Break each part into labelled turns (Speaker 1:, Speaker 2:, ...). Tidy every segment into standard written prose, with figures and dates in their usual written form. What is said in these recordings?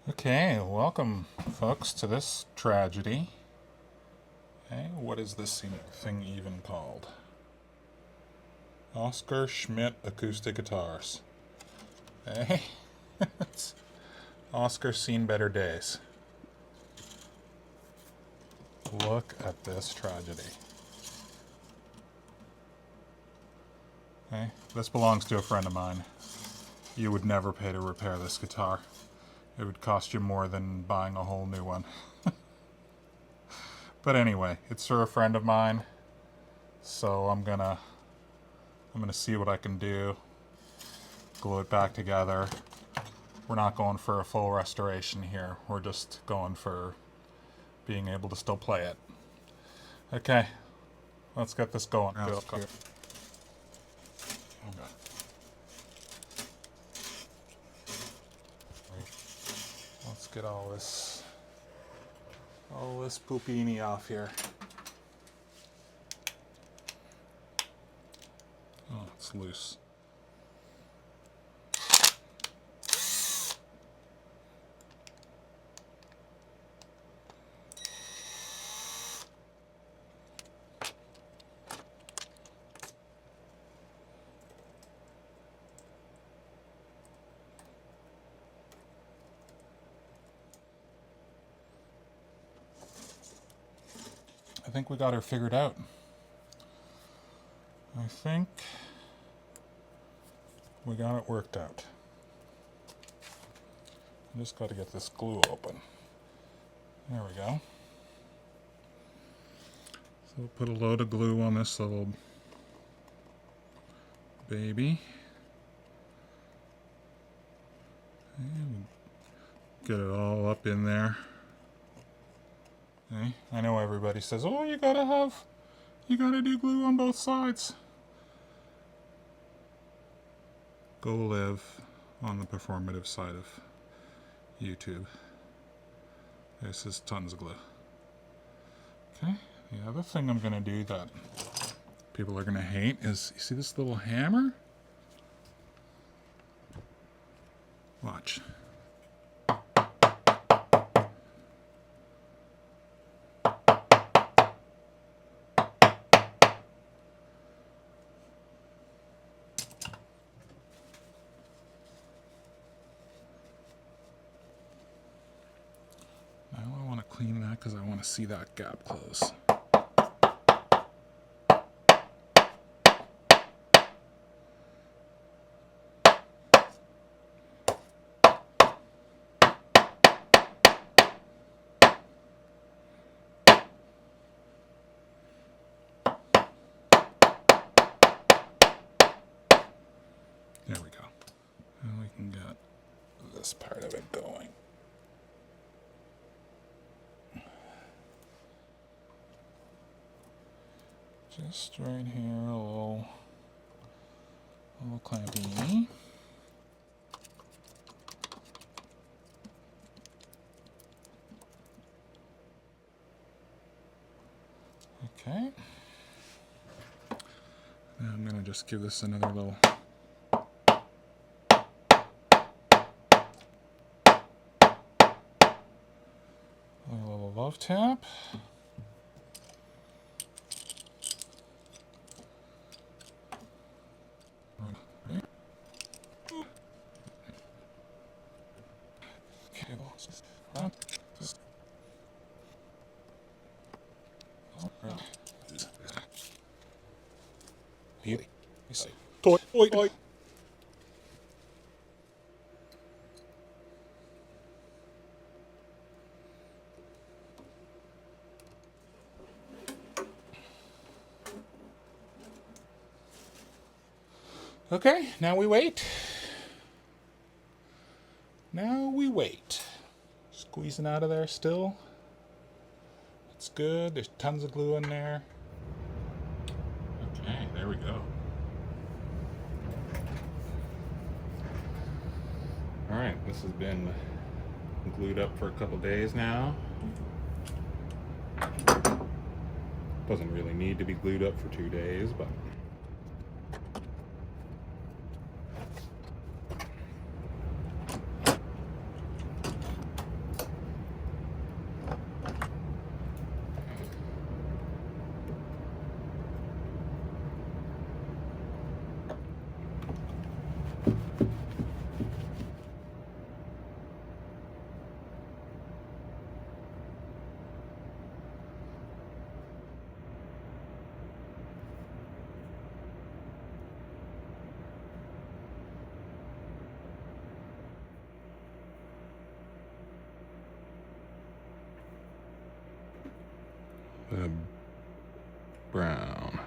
Speaker 1: Okay, welcome, folks, to this tragedy. Hey, what is this thing even called? Oscar Schmidt Acoustic Guitars. Hey, Oscar's seen better days. Look at this tragedy. Hey, this belongs to a friend of mine. You would never pay to repair this guitar. It would cost you more than buying a whole new one. But anyway, it's for a friend of mine, so I'm gonna see what I can do. Glue it back together. We're not going for a full restoration here. We're just going for being able to still play it. Okay, let's get this going. Okay. Let's get all this poopini off here. Oh, it's loose. I think we got her figured out. I think we got it worked out. I just got to get this glue open. There we go. So we'll put a load of glue on this little baby. And get it all up in there. Okay. I know everybody says, oh, you gotta do glue on both sides. Go live on the performative side of YouTube. This is tons of glue. Okay, the other thing I'm gonna do that people are gonna hate is, you see this little hammer? Watch. Clean that because I want to see that gap close. There we go. And we can get this part of it going. Just right here, a little clampy. Okay. Now I'm going to just give this another little love tap. Okay, now we wait. Squeezing out of there still. It's good. There's tons of glue in there. Okay, there we go. Alright, this has been glued up for a couple days now. Doesn't really need to be glued up for 2 days, but the brown.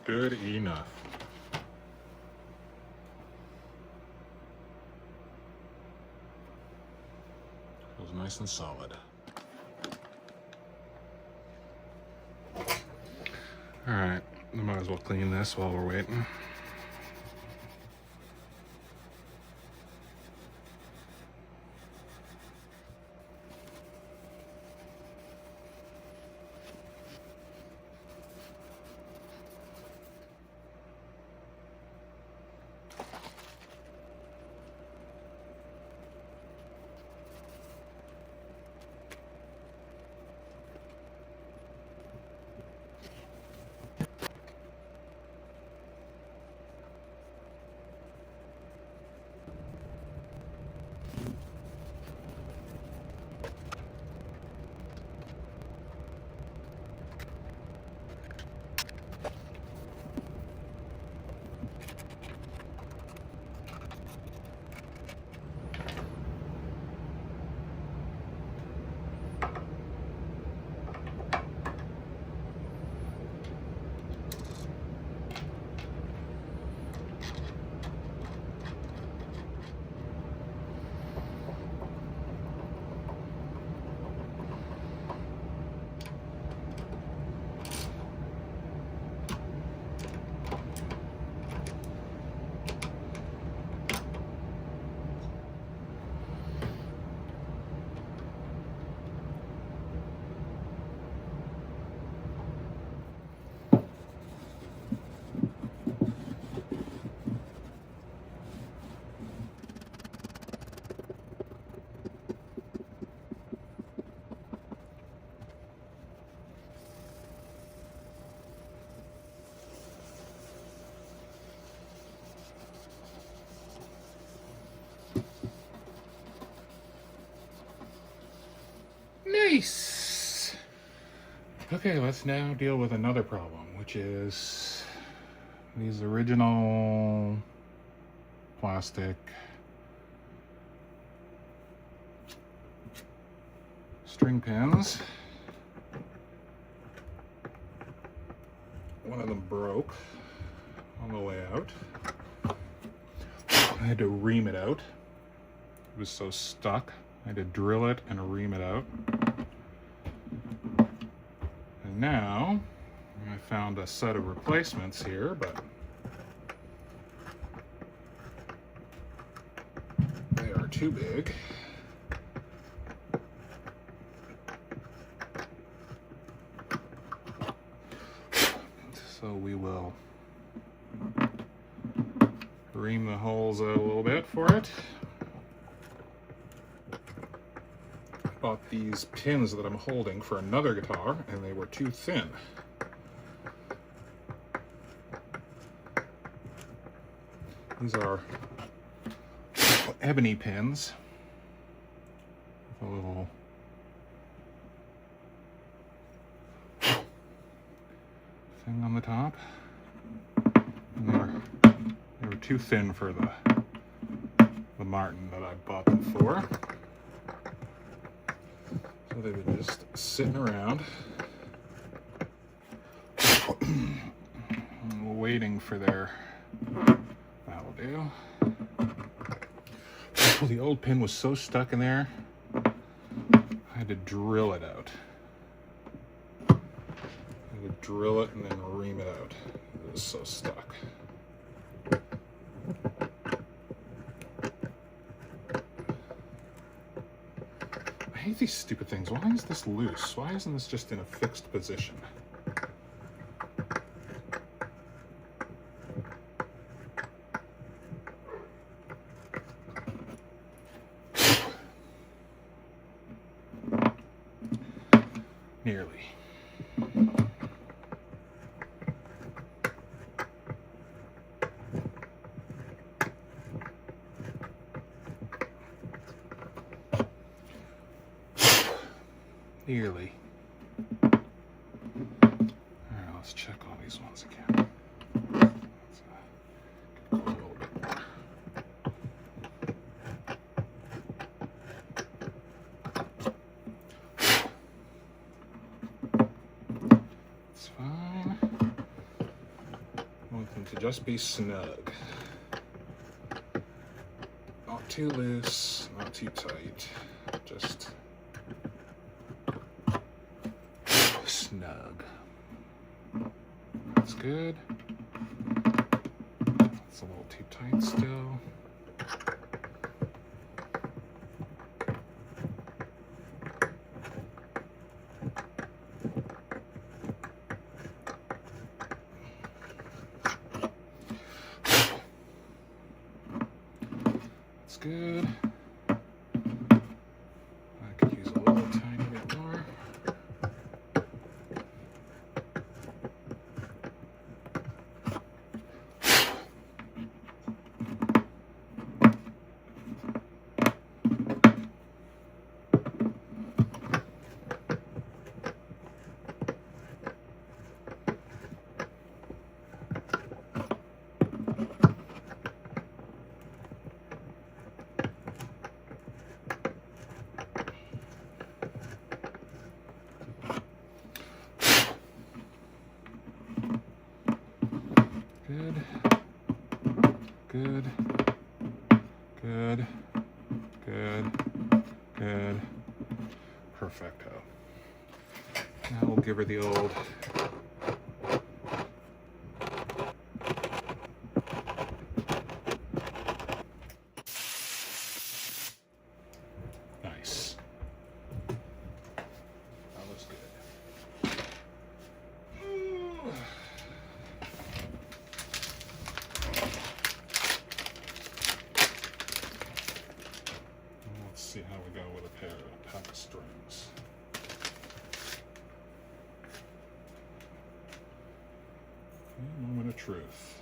Speaker 1: Good enough. Feels nice and solid. All right, we might as well clean this while we're waiting. Nice. Okay, let's now deal with another problem, which is these original plastic string pins. One of them broke on the way out. I had to ream it out. It was so stuck. I had to drill it and ream it out. And now I found a set of replacements here, but they are too big. So we will ream the holes out a little bit for it. Bought these pins that I'm holding for another guitar, and they were too thin. These are ebony pins with a little thing on the top. And they were too thin for the Martin that I bought them for. So they've been just sitting around waiting for their, that'll do. The old pin was so stuck in there, I had to drill it out. I would drill it and then ream it out. It was so stuck. I hate these stupid things. Why is this loose? Why isn't this just in a fixed position? Nearly. Nearly. Alright, let's check all these ones again. Let's go a little bit more. It's fine. I want them to just be snug. Not too loose, not too tight. Just snug. That's good. It's a little too tight still. That's good. I could use a little tiny bit more. Good, good, good, good, good, perfecto. Now we'll give her the old nice. That was good. Let's see how we go with a pack of strings. Moment of truth.